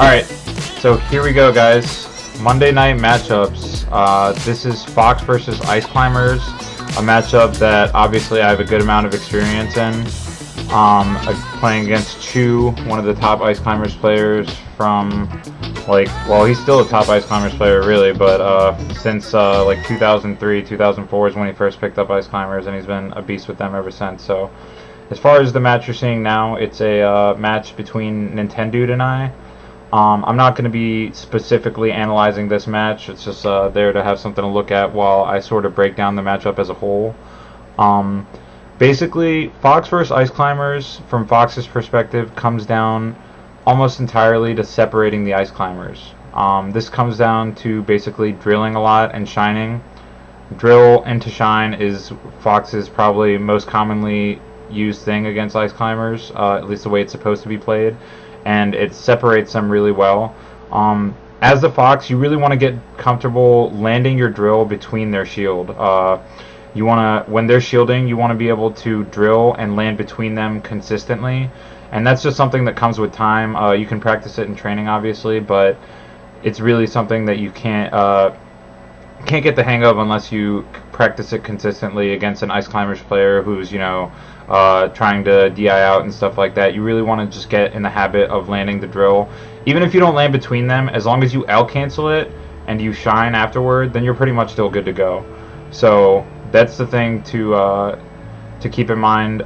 Alright, so here we go, guys. Monday night matchups. This is Fox versus Ice Climbers, a matchup that obviously I have a good amount of experience in. Playing against Chu, one of the top Ice Climbers players from, he's still a top Ice Climbers player, really, but since 2003, 2004 is when he first picked up Ice Climbers, and he's been a beast with them ever since. So, as far as the match you're seeing now, it's a match between Nintendude and I. I'm not going to be specifically analyzing this match. It's just there to have something to look at while I sort of break down the matchup as a whole. Basically, Fox vs. Ice Climbers, from Fox's perspective, comes down almost entirely to separating the Ice Climbers. This comes down to basically drilling a lot and shining. Drill into shine is Fox's probably most commonly used thing against Ice Climbers, at least the way it's supposed to be played. And it separates them really well. As the Fox, you really want to get comfortable landing your drill between their shield. You want to, when they're shielding, you want to be able to drill and land between them consistently, and that's just something that comes with time. You can practice it in training, obviously, but it's really something that you can't get the hang of unless you practice it consistently against an Ice Climbers player who's, trying to DI out and stuff like that. You really want to just get in the habit of landing the drill. Even if you don't land between them, as long as you out-cancel it and you shine afterward, then you're pretty much still good to go. So that's the thing to keep in mind,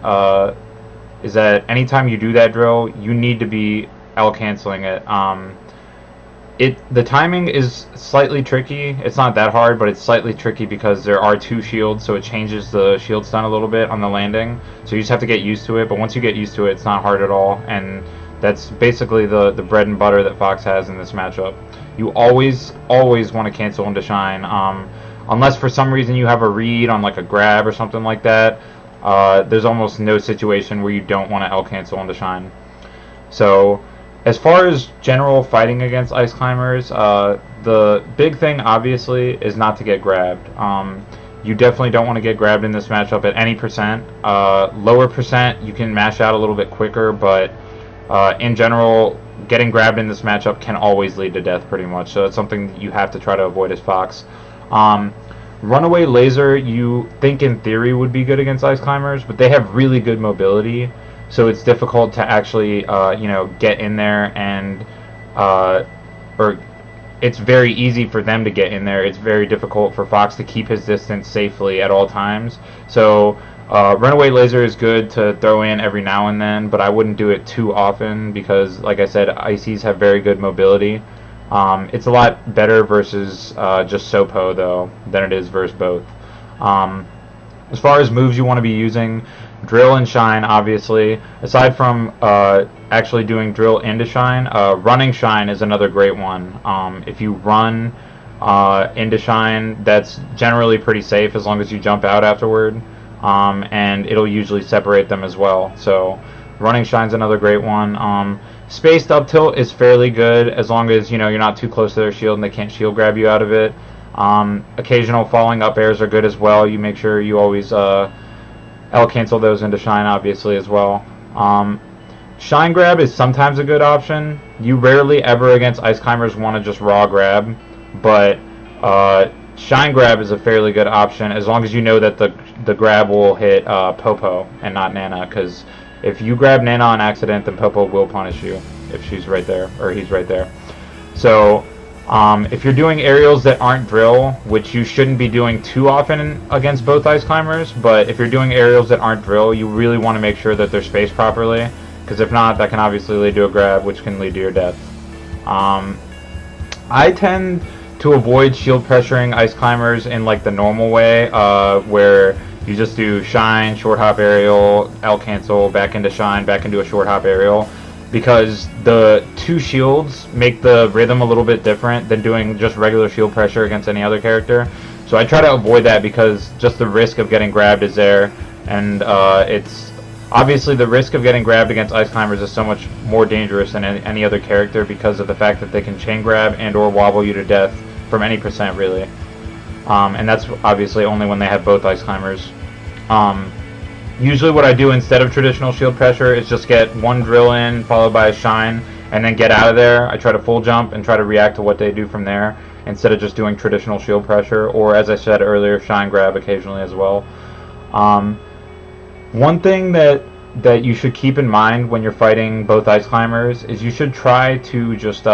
is that anytime you do that drill, you need to be out-canceling it. The timing is slightly tricky. It's not that hard, but it's slightly tricky because there are two shields, so it changes the shield stun a little bit on the landing. So you just have to get used to it, but once you get used to it, it's not hard at all, and that's basically the bread and butter that Fox has in this matchup. You always want to cancel into shine, unless for some reason you have a read on like a grab or something like that. There's almost no situation where you don't want to out-cancel into shine. So as far as general fighting against Ice Climbers, the big thing, obviously, is not to get grabbed. You definitely don't want to get grabbed in this matchup at any percent. Lower percent, you can mash out a little bit quicker, but in general, getting grabbed in this matchup can always lead to death, pretty much. So it's something that you have to try to avoid as Fox. Runaway Laser, you think in theory would be good against Ice Climbers, but they have really good mobility. So it's difficult to actually, get in there and, or it's very easy for them to get in there. It's very difficult for Fox to keep his distance safely at all times. So Runaway Laser is good to throw in every now and then, but I wouldn't do it too often because, like I said, Ices have very good mobility. It's a lot better versus just Sopo, though, than it is versus both. As far as moves you want to be using, drill and shine, obviously. Aside from actually doing drill into shine, running shine is another great one. If you run into shine, that's generally pretty safe as long as you jump out afterward, and it'll usually separate them as well. So running shine's another great one. Spaced up tilt is fairly good as long as you're not too close to their shield and they can't shield grab you out of it. Occasional falling up airs are good as well. You make sure you always out-cancel those into shine, obviously, as well. Shine grab is sometimes a good option. You rarely ever against Ice Climbers want to just raw grab, but shine grab is a fairly good option as long as you know that the grab will hit Popo and not Nana, because if you grab Nana on accident, then Popo will punish you if she's right there, or he's right there. So if you're doing aerials that aren't drill, which you shouldn't be doing too often against both Ice Climbers, but if you're doing aerials that aren't drill, you really want to make sure that they're spaced properly, because if not, that can obviously lead to a grab, which can lead to your death. I tend to avoid shield pressuring Ice Climbers in like the normal way, where you just do shine, short hop aerial, out cancel, back into shine, back into a short hop aerial, because the two shields make the rhythm a little bit different than doing just regular shield pressure against any other character. So I try to avoid that because just the risk of getting grabbed is there, and it's obviously the risk of getting grabbed against Ice Climbers is so much more dangerous than any other character because of the fact that they can chain grab and or wobble you to death from any percent, really. And that's obviously only when they have both Ice Climbers. Usually what I do instead of traditional shield pressure is just get one drill in followed by a shine, and then get out of there. I try to full jump and try to react to what they do from there instead of just doing traditional shield pressure, or as I said earlier, shine grab occasionally as well. One thing that you should keep in mind when you're fighting both ice climbers is you should try to just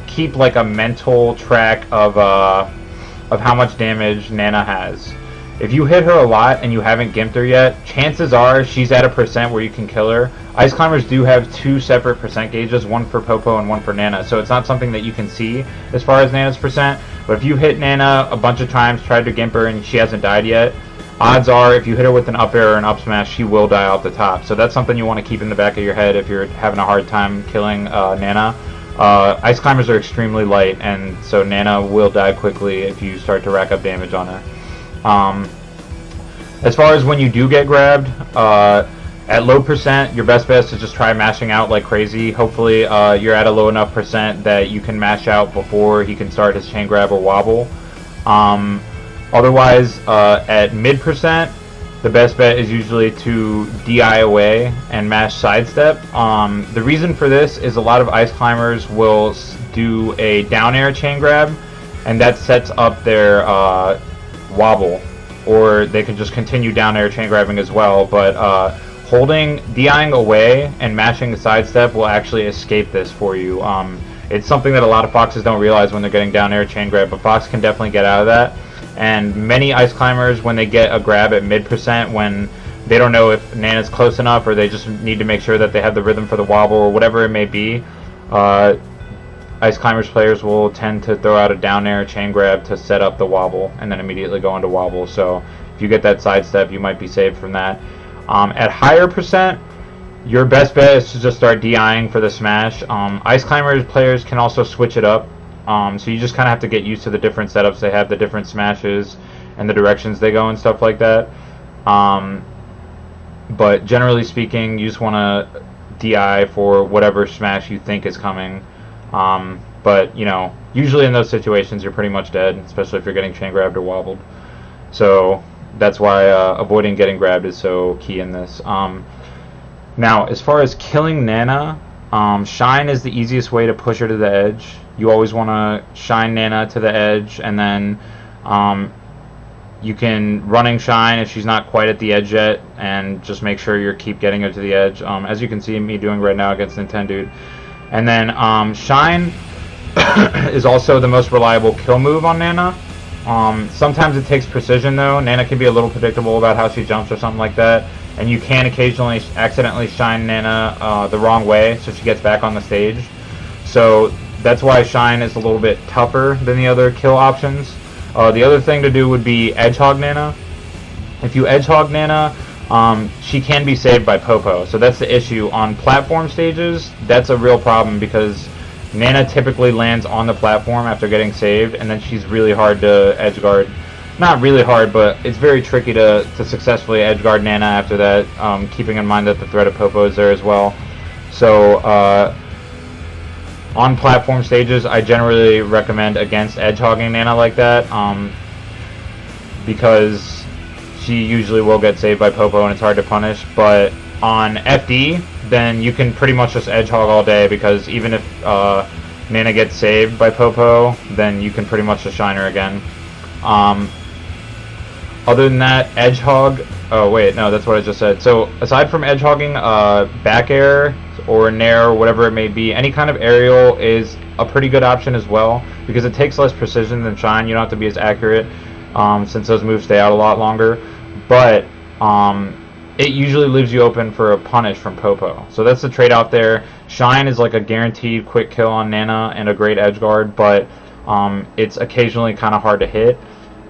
keep like a mental track of how much damage Nana has. If you hit her a lot and you haven't gimped her yet, chances are she's at a percent where you can kill her. Ice climbers do have 2 separate percent gauges, one for Popo and one for Nana, so it's not something that you can see as far as Nana's percent. But if you hit Nana a bunch of times, tried to gimp her, and she hasn't died yet, odds are if you hit her with an up air or an up smash, she will die off the top. So that's something you want to keep in the back of your head if you're having a hard time killing Nana. Ice climbers are extremely light, and so Nana will die quickly if you start to rack up damage on her. As far as when you do get grabbed, at low percent, your best bet is to just try mashing out like crazy. Hopefully you're at a low enough percent that you can mash out before he can start his chain grab or wobble. Otherwise, at mid percent, the best bet is usually to DI away and mash sidestep. The reason for this is a lot of ice climbers will do a down air chain grab, and that sets up their wobble. Or they can just continue down air chain grabbing as well, but DIing away and mashing the sidestep will actually escape this for you. It's something that a lot of Foxes don't realize when they're getting down air chain grab, but Fox can definitely get out of that. And many ice climbers, when they get a grab at mid percent, when they don't know if Nana's close enough, or they just need to make sure that they have the rhythm for the wobble or whatever it may be, ice climbers players will tend to throw out a down air chain grab to set up the wobble and then immediately go into wobble. So if you get that sidestep, you might be saved from that. At higher percent, your best bet is to just start DIing for the smash. Ice climbers players can also switch it up. So you just kind of have to get used to the different setups they have, the different smashes and the directions they go and stuff like that. But generally speaking, you just want to DI for whatever smash you think is coming. But you know, usually in those situations you're pretty much dead, especially if you're getting chain grabbed or wobbled. So that's why avoiding getting grabbed is so key in this. Now, as far as killing Nana, shine is the easiest way to push her to the edge. You always want to shine Nana to the edge, and then you can running shine if she's not quite at the edge yet, and just make sure you keep getting her to the edge, as you can see me doing right now against Nintendude. And then shine is also the most reliable kill move on Nana. Sometimes it takes precision though. Nana can be a little predictable about how she jumps or something like that, and you can occasionally accidentally shine Nana the wrong way so she gets back on the stage. So that's why shine is a little bit tougher than the other kill options. The other thing to do would be edge hog Nana. If you edge hog Nana, she can be saved by Popo, so that's the issue. On platform stages, that's a real problem because Nana typically lands on the platform after getting saved, and then she's really hard to edge guard. Not really hard, but it's very tricky to successfully edge guard Nana after that, keeping in mind that the threat of Popo is there as well. So on platform stages, I generally recommend against edge hogging Nana like that, because she usually will get saved by Popo and it's hard to punish. But on FD, then you can pretty much just edge hog all day, because even if Nana gets saved by Popo, then you can pretty much just shine her again. Other than that, edge hog, oh wait, no, that's what I just said. So aside from edge hogging, back air or nair or whatever it may be, any kind of aerial is a pretty good option as well, because it takes less precision than shine. You don't have to be as accurate, since those moves stay out a lot longer, but it usually leaves you open for a punish from Popo. So that's the trade-off there. Shine is like a guaranteed quick kill on Nana and a great edge guard, but it's occasionally kind of hard to hit.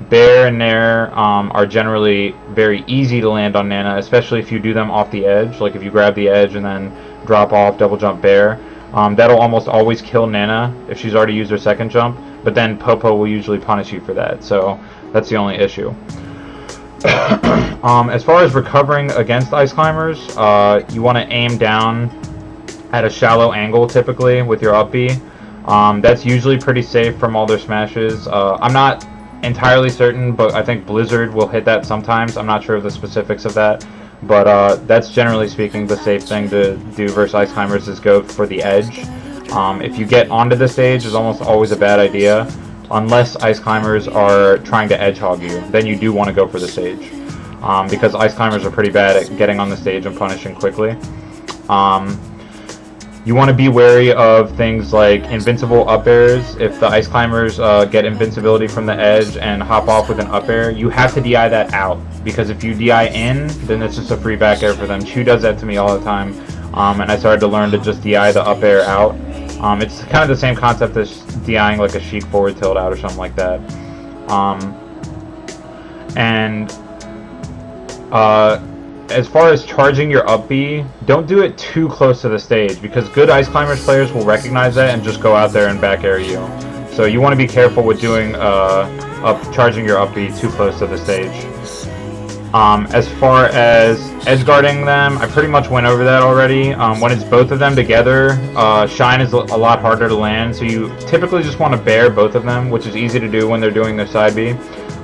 Bair and Nair are generally very easy to land on Nana, especially if you do them off the edge. Like if you grab the edge and then drop off, double jump Bair. That'll almost always kill Nana if she's already used her second jump, but then Popo will usually punish you for that. So that's the only issue. As far as recovering against ice climbers, you want to aim down at a shallow angle typically with your up B. That's usually pretty safe from all their smashes. I'm not entirely certain, but I think Blizzard will hit that sometimes. I'm not sure of the specifics of that, but that's generally speaking the safe thing to do versus ice climbers is go for the edge. If you get onto the stage, it's almost always a bad idea, unless ice climbers are trying to edge hog you. Then you do want to go for the stage, because ice climbers are pretty bad at getting on the stage and punishing quickly. You want to be wary of things like invincible up airs. If the ice climbers get invincibility from the edge and hop off with an up air, you have to DI that out, because if you DI in, then it's just a free back air for them. Chu does that to me all the time, and I started to learn to just DI the up air out. It's kind of the same concept as DIing like a Sheik forward tilt out or something like that. As far as charging your up B, don't do it too close to the stage, because good Ice Climbers players will recognize that and just go out there and back air you. So you want to be careful with doing charging your up B too close to the stage. As far as edge guarding them, I pretty much went over that already. When it's both of them together, Shine is a lot harder to land, so you typically just want to bear both of them, which is easy to do when they're doing their side B.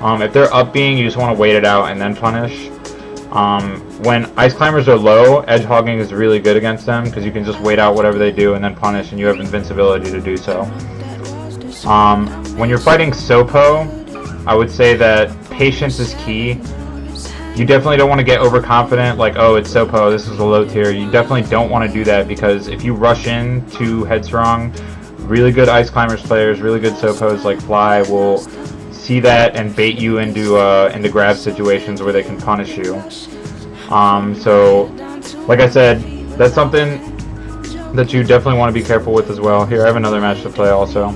If they're up B'ing, you just want to wait it out and then punish. When Ice Climbers are low, edge hogging is really good against them, because you can just wait out whatever they do and then punish, and you have invincibility to do so. When you're fighting Sopo, I would say that patience is key. You definitely don't want to get overconfident, like, oh, it's Sopo, this is a low tier. You definitely don't want to do that, because if you rush in too headstrong, really good Ice Climbers players, really good Sopos like Fly will see that and bait you into grab situations where they can punish you. So, like I said, that's something that you definitely want to be careful with as well. Here, I have another match to play also.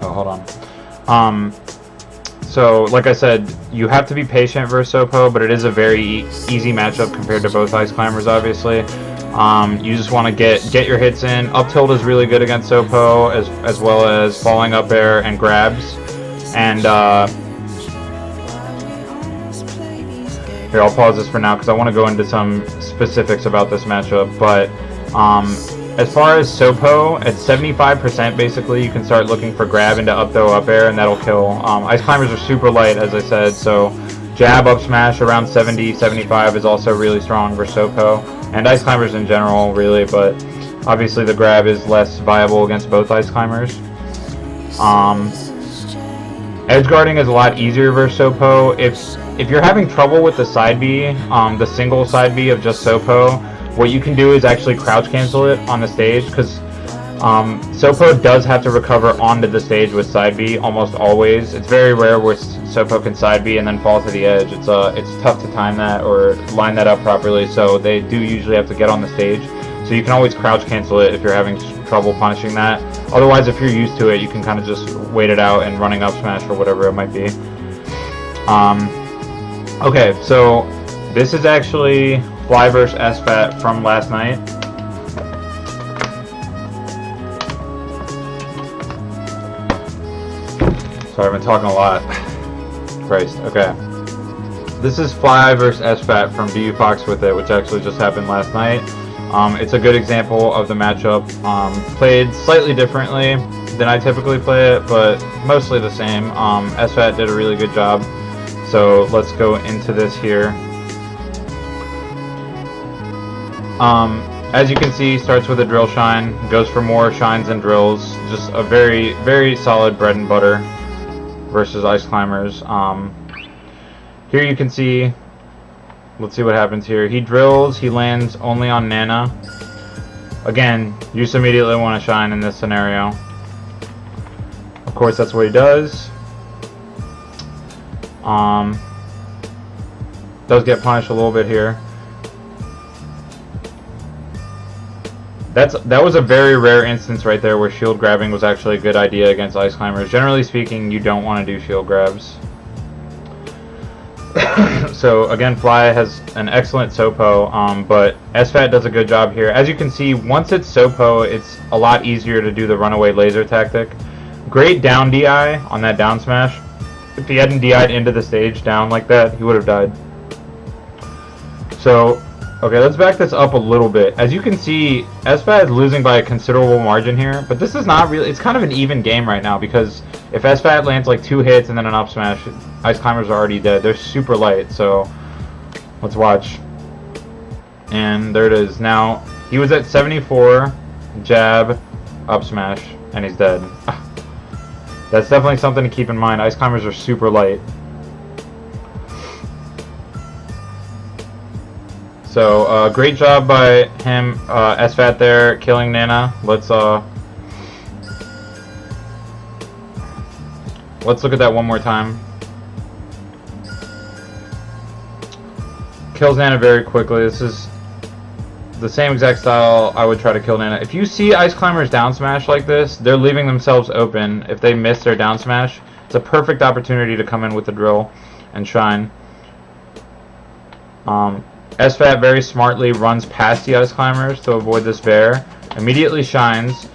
Oh, hold on. So, like I said, you have to be patient versus Sopo, but it is a very easy matchup compared to both Ice Climbers, obviously. You just want to get your hits in. Up tilt is really good against Sopo, as well as falling up air and grabs. And here, I'll pause this for now because I want to go into some specifics about this matchup. But as far as Sopo, at 75% basically, you can start looking for grab into up throw up air, and that'll kill. Ice Climbers are super light, as I said, so jab up smash around 70, 75 is also really strong for Sopo. And Ice Climbers in general, really, but obviously the grab is less viable against both Ice Climbers. Edge guarding is a lot easier versus Sopo. If you're having trouble with the side B, the single side B of just Sopo, what you can do is actually crouch cancel it on the stage, because Sopo does have to recover onto the stage with side B almost always. It's very rare where Sopo can side B and then fall to the edge. It's tough to time that or line that up properly, so they do usually have to get on the stage. So you can always crouch cancel it if you're having trouble punishing that. Otherwise, if you're used to it, you can kind of just wait it out and running up smash or whatever it might be. Okay, so this is actually Fly vs SFAT from last night. Sorry, I've been talking a lot. Christ, okay. This is Fly vs SFAT from BU Fox with It, which actually just happened last night. It's a good example of the matchup. Played slightly differently than I typically play it, but mostly the same. SFAT did a really good job. So let's go into this here. As you can see, starts with a drill shine, goes for more shines and drills. Just a very, very solid bread and butter versus Ice Climbers. Here you can see, let's see what happens here. He drills, he lands only on Nana. Again, you just immediately want to shine in this scenario. Of course, that's what he does. Does get punished a little bit here. That was a very rare instance right there where shield grabbing was actually a good idea against Ice Climbers. Generally speaking, you don't want to do shield grabs. So again, Fly has an excellent Sopo, but SFAT does a good job here. As you can see, once it's Sopo, it's a lot easier to do the runaway laser tactic. Great down DI on that down smash. If he hadn't DI'd into the stage down like that, he would have died. So, okay, let's back this up a little bit. As you can see, SFAT is losing by a considerable margin here, but this is not really, it's kind of an even game right now, because if SFAT lands like 2 hits and then an up smash, Ice Climbers are already dead. They're super light, so Let's watch. And there it is. Now, he was at 74, jab, up smash, and he's dead. That's definitely something to keep in mind. Ice climbers are super light. So, great job by him, SFAT there, killing Nana. Let's look at that one more time. Kills Nana very quickly. This is the same exact style I would try to kill Nana. If you see Ice Climbers down smash like this, they're leaving themselves open. If they miss their down smash, it's a perfect opportunity to come in with the drill and shine. SFAT very smartly runs past the Ice Climbers to avoid this bear. Immediately shines.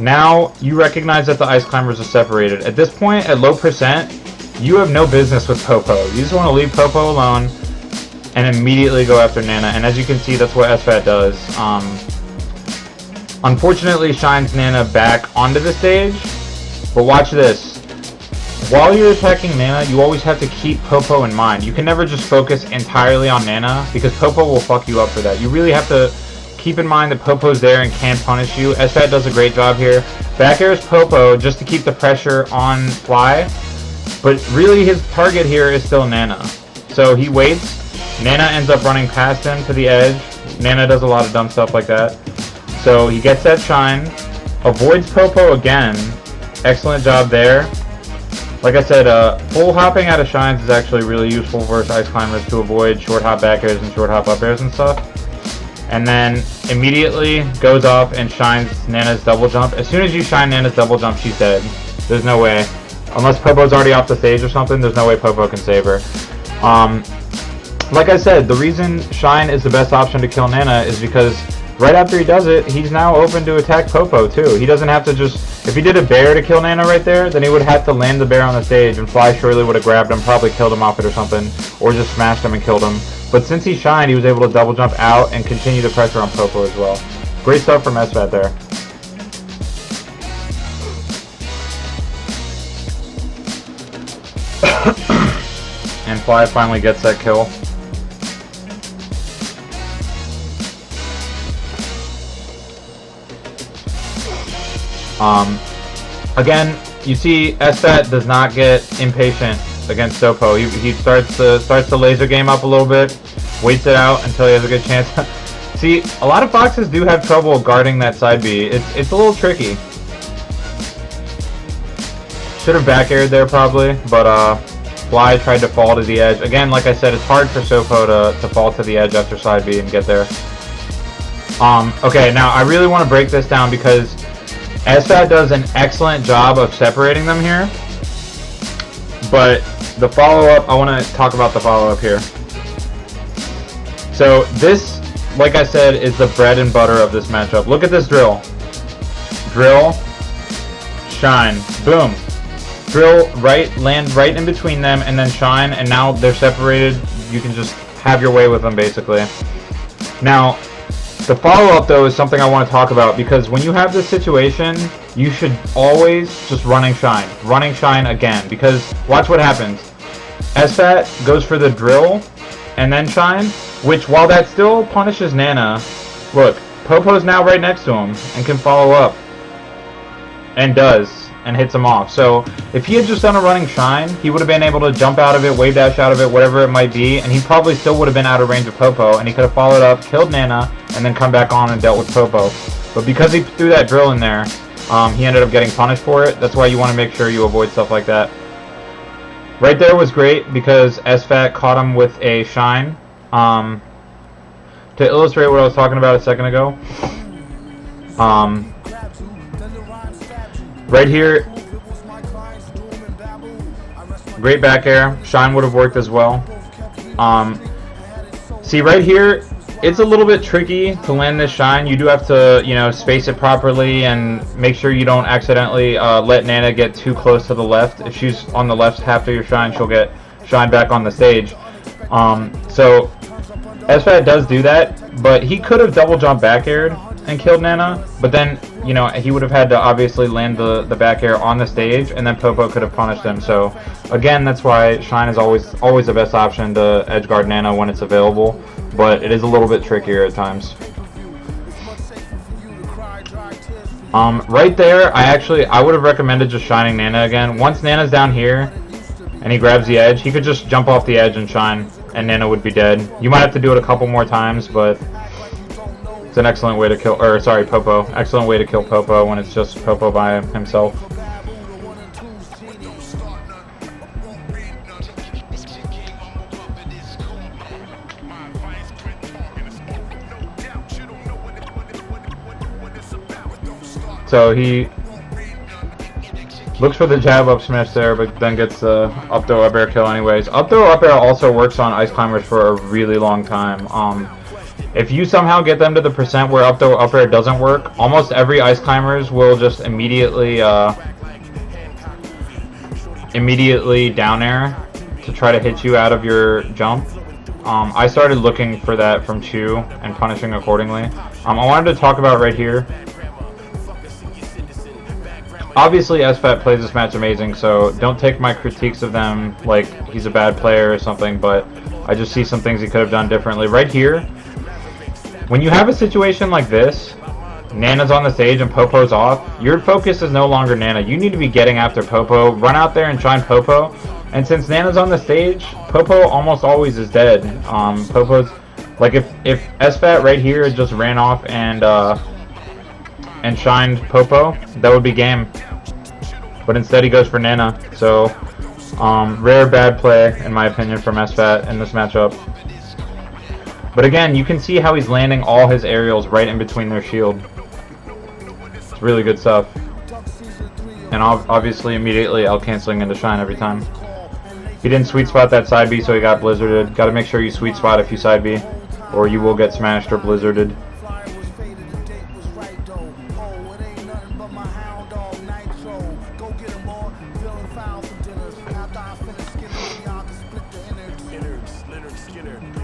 Now you recognize that the Ice Climbers are separated. At this point, at low percent, you have no business with Popo. You just want to leave Popo alone and immediately go after Nana. And as you can see, that's what SFAT does. Unfortunately, shines Nana back onto the stage. But watch this. While you're attacking Nana, you always have to keep Popo in mind. You can never just focus entirely on Nana, because Popo will fuck you up for that. You really have to keep in mind that Popo's there and can punish you. SFAT does a great job here. Back airs Popo just to keep the pressure on Fly. But really his target here is still Nana. So he waits. Nana ends up running past him to the edge. Nana does a lot of dumb stuff like that. So he gets that shine. Avoids Popo again. Excellent job there. Like I said, full hopping out of shines is actually really useful versus Ice Climbers to avoid short hop back airs and short hop up airs and stuff. And then immediately goes off and shines Nana's double jump. As soon as you shine Nana's double jump, she's dead. There's no way. Unless Popo's already off the stage or something, there's no way Popo can save her. Like I said, the reason shine is the best option to kill Nana is because right after he does it, he's now open to attack Popo too. He doesn't have to just... If he did a bear to kill Nana right there, then he would have to land the bear on the stage, and Fly surely would have grabbed him, probably killed him off it or something, or just smashed him and killed him. But since he shined, he was able to double jump out and continue the pressure on Popo as well. Great stuff from SFAT there. And Fly finally gets that kill. Again, you see SFAT does not get impatient against Sopo. He starts the laser game up a little bit, waits it out until he has a good chance. See, a lot of Foxes do have trouble guarding that side B. It's a little tricky. Should have back aired there probably, but Fly tried to fall to the edge. Again, like I said, it's hard for Sopo to fall to the edge after side B and get there. Okay, now I really want to break this down because SFAT does an excellent job of separating them here, but the follow-up, I want to talk about the follow-up here. So this, like I said, is the bread and butter of this matchup. Look at this drill. Drill, shine, boom. Drill, right, land right in between them, and then shine, and now they're separated. You can just have your way with them, basically. Now, the follow-up, though, is something I want to talk about, because when you have this situation, you should always just running shine again, because watch what happens. SFAT goes for the drill and then shine, which, while that still punishes Nana, look, Popo's now right next to him and can follow up, and does, and hits him off. So if he had just done a running shine, he would have been able to jump out of it, wave dash out of it, whatever it might be, and he probably still would have been out of range of Popo, and he could have followed up, killed Nana, and then come back on and dealt with Popo. But because he threw that drill in there, he ended up getting punished for it. That's why you want to make sure you avoid stuff like that. Right there was great because SFAT caught him with a shine. To illustrate what I was talking about a second ago, right here, great back air. Shine would have worked as well. See right here, it's a little bit tricky to land this shine. You do have to, you know, space it properly and make sure you don't accidentally let Nana get too close to the left. If she's on the left half of your shine, she'll get shine back on the stage. So SFAT does do that, but he could have double jump back aired and killed Nana, but then, you know, he would have had to obviously land the back air on the stage, and then Popo could have punished him. So, again, that's why Shine is always the best option to edge guard Nana when it's available, but it is a little bit trickier at times. Right there, I would have recommended just shining Nana again. Once Nana's down here, and he grabs the edge, he could just jump off the edge and shine, and Nana would be dead. You might have to do it a couple more times, but it's an excellent way to kill, or sorry, Popo. Excellent way to kill Popo when it's just Popo by himself. So he looks for the jab up smash there, but then gets the up throw up air kill anyways. Up throw up air also works on Ice Climbers for a really long time. If you somehow get them to the percent where up throw up air doesn't work, almost every Ice Climbers will just immediately down air to try to hit you out of your jump. I started looking for that from Chu and punishing accordingly. I wanted to talk about right here. Obviously, SFAT plays this match amazing, so don't take my critiques of them like he's a bad player or something, but I just see some things he could have done differently. Right here, when you have a situation like this, Nana's on the stage and Popo's off, your focus is no longer Nana. You need to be getting after Popo, run out there and shine Popo, and since Nana's on the stage, Popo almost always is dead. Popo's, like if SFAT right here just ran off and shined Popo, that would be game. But instead he goes for Nana. So, rare bad play, in my opinion, from SFAT in this matchup. But again, you can see how he's landing all his aerials right in between their shield. It's really good stuff. And obviously immediately out-canceling into Shine every time. He didn't sweet spot that side B, so he got blizzarded. Gotta make sure you sweet spot if you side B, or you will get smashed or blizzarded.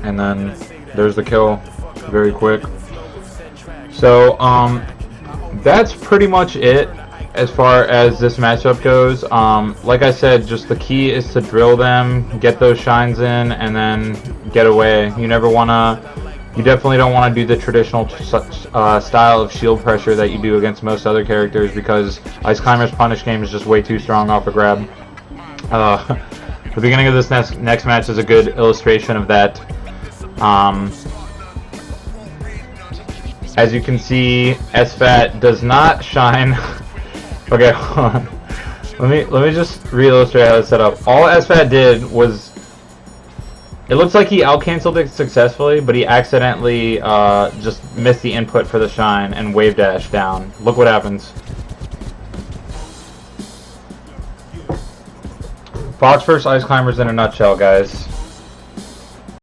And then there's the kill, very quick. So that's pretty much it as far as this matchup goes. Like I said, just the key is to drill them, get those shines in, and then get away. You definitely don't want to do the traditional style of shield pressure that you do against most other characters, because Ice Climber's punish game is just way too strong off a grab. The beginning of this next match is a good illustration of that. As you can see, SFAT does not shine. Okay, hold on. Let me just re-illustrate how it's set up. All SFAT did was, it looks like he out-canceled it successfully, but he accidentally just missed the input for the shine and wave dash down. Look what happens. Fox vs. Ice Climbers in a nutshell, guys.